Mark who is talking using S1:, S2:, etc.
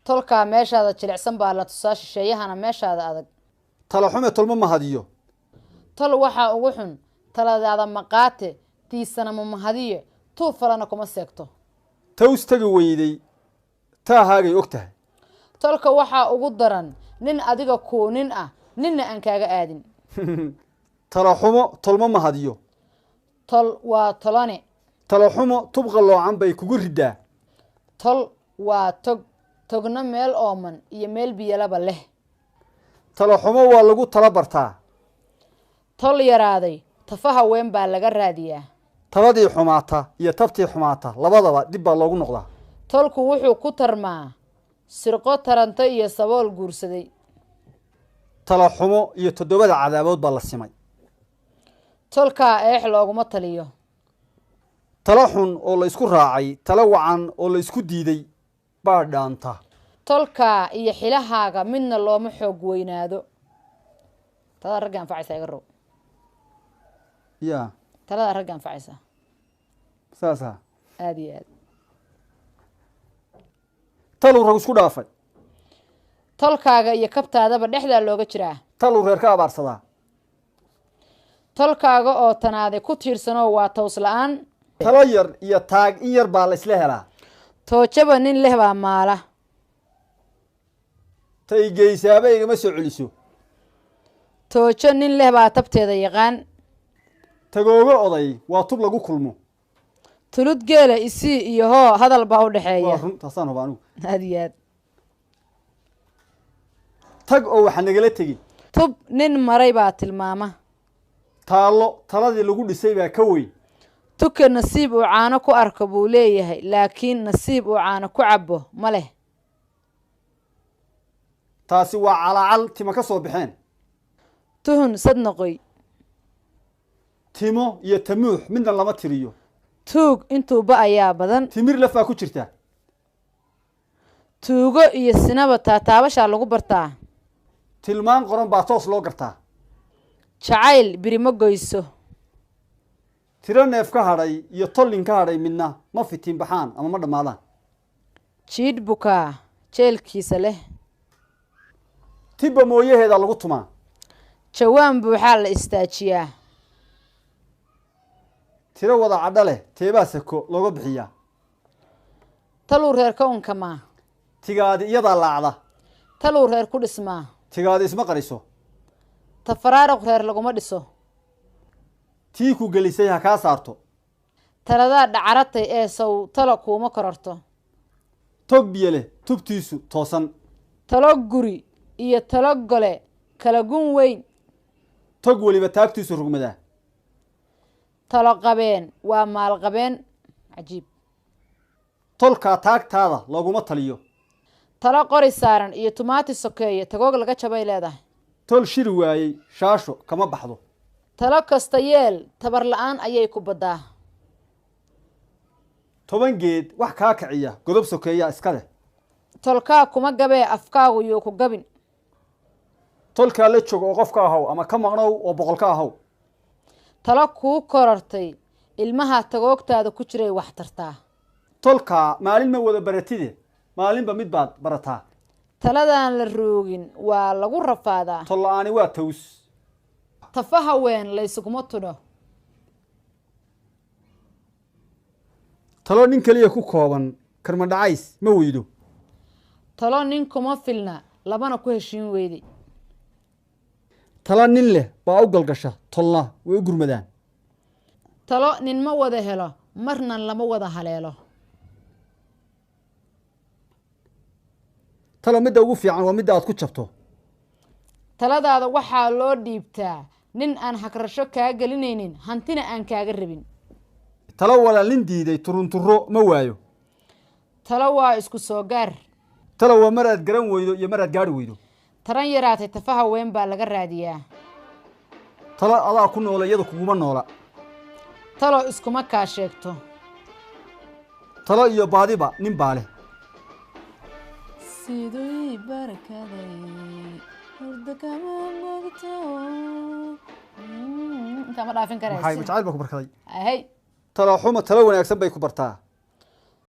S1: tolka meeshaada jilicsan baa la tusaa shisheeyahana meeshaada adag
S2: talo xume tolmo mahadiyo
S1: tol waxa ugu xun taladaada maqaate tiisana ma mahadiyo tuu falana kuma seegto
S2: toos tagi weyday taahaagay ogtahay
S1: tolka waxa ugu daran nin adiga koonin ah ninna aan kaaga aadin
S2: talo xumo tolmo mahadiyo
S1: tol waa tolane
S2: talo xumo tubqa loocan bay kugu ridaa
S1: tol waa togna meel ooman iyo meel biyalaba leh
S2: talo xumo waa lagu tala bartaa
S1: tol yaraaday tafaha weyn baa laga raadiyaa
S2: tabadii xumaata iyo tabtii xumaata labadaba dib baa loogu noqdaa
S1: tolku wuxuu ku tarmaa sirqo taranta iyo sabool guursaday
S2: talo xumo iyo toddobada cadaabood baa la simay
S1: tolka eex looguma taliyo
S2: talo xun oo la isku raacay talo wacan oo la isku diiday baa dhaanta
S1: tolka iyo xilahaaga midna looma xoog weynaado tada ragga anfacaysa iga row
S2: ya
S1: talada ragga anfacaysa
S2: saasa
S1: aad iyo aad
S2: talu rag isku dhaafay
S1: tolkaaga iyo kabtaadaba dhexdaa looga jiraa
S2: talu reer ka abaarsadaa
S1: tolkaaga oo tanaaday ku tiirsanoo waa toos la-aan
S2: talo yar iyo taag in yar baa la isla helaa
S1: toojaba nin leh baa maala
S2: tay geysaaba igama soo celiso
S1: toojo nin leh baa tabteeda yaqaan
S2: tagooga oday waa tub lagu kulmo
S1: tulud geela isii iyo hoo hadal baa u dhexeeya
S2: waa run taasaan huba anigu
S1: aad iyo aad
S2: tag oo waxa nagala tegi
S1: tub nin maray baa tilmaama
S2: taallo taladii lagu dhisay baa ka weyn
S1: tuka nasiib uu caano ku arko buu leeyahay laakiin nasiib uu caano ku cabo ma leh
S2: taasi waa calaacal tima ka soo baxeen
S1: tuhun sadnoqoy
S2: timo iyo tamuux midna lama tiriyo
S1: tuug intuuba ayaa badan
S2: timir lafaa ku jirta
S1: tuugo iyo sinaba taataabashaa lagu bartaa
S2: tilmaan qoran baa toos loo gartaa
S1: jacayl birimo goyso
S2: tiro neef ka hadhay iyo tollin ka hadhay midna ma fitiin baxaan ama ma dhammaadaan
S1: jiidh bukaa jeelkiisa leh
S2: tibba mooyaheeda lagu tumaa
S1: jawaan buuxaa la istaajiyaa
S2: tiro wada cadho leh teebaa sako looga bixiyaa
S1: taluu reer ka unkamaa
S2: tigaadi iyadaa laacda
S1: taluu reer ku dhismaa
S2: tigaadi isma qariso
S1: tafaraaruq reer laguma dhiso
S2: tii ku gelisay ha kaa saarto
S1: taladaa dhacaratay ee sow talo kuuma kororto
S2: tog biyo leh tubtiisu toosan
S1: talo guri iyo talo gole kala gun weyn
S2: tog weliba taagtiisu rugmadaa
S1: talo qabeen waa maal qabeen cajiib
S2: tolkaa taagtaada looguma taliyo
S1: talo qori saaran iyo tumaati sokeeye tagoog laga jabay leedahay
S2: tol shiri waayey shaasho kama baxdo
S1: talo kasta yeel tabar la-aan ayay ku baddaa
S2: 10 geed wax kaa kiciya godob sokeeyaa iska leh
S1: tolkaa kuma gabee afkaagu yuu ku gabin
S2: tolkaa la joog oo qofka ahow ama ka maqnow oo boqolka ahow
S1: talo kuu korortay ilmaha tagoogtaada ku jiray wax tartaa
S2: tolkaa maalin ma wada baratide maalinba mid baad barataa
S1: taladaan la roogin waa lagu rafaadaa
S2: tol la-aani waa tows
S1: tafaha weyn laysuguma tudho
S2: talo nin kaliya ku kooban karma dhacays ma weydo
S1: talo nin kuma filna labana ku heshiin weyday
S2: talo nin leh baa u galgasha tolna way u gurmadaan
S1: talo nin ma wada helo marna lama wada haleelo
S2: talo midda ugu fiican waa midda aad ku jabto
S1: taladaada waxaa loo dhiibtaa nin aan hagrasho kaa gelinaynin hantina aan kaaga rabin
S2: talo walaalin diiday turunturo ma waayo
S1: talo waa isku soo gaar
S2: talo waa mar aad garan weydo iyo mar aad gaari weydo
S1: taran yaraatay tafaha weyn baa laga raadiyaa
S2: talo adaa ku noola iyada kuguma noola
S1: talo iskuma kaa sheegto
S2: talo iyo baadiba nin baa leh
S1: sidii barakaday hurda kama mogto inta ma dhaafin karaysid
S2: maxay jacayl ba ku barkaday
S1: hay
S2: talo xumo talo wanaagsan bay ku bartaa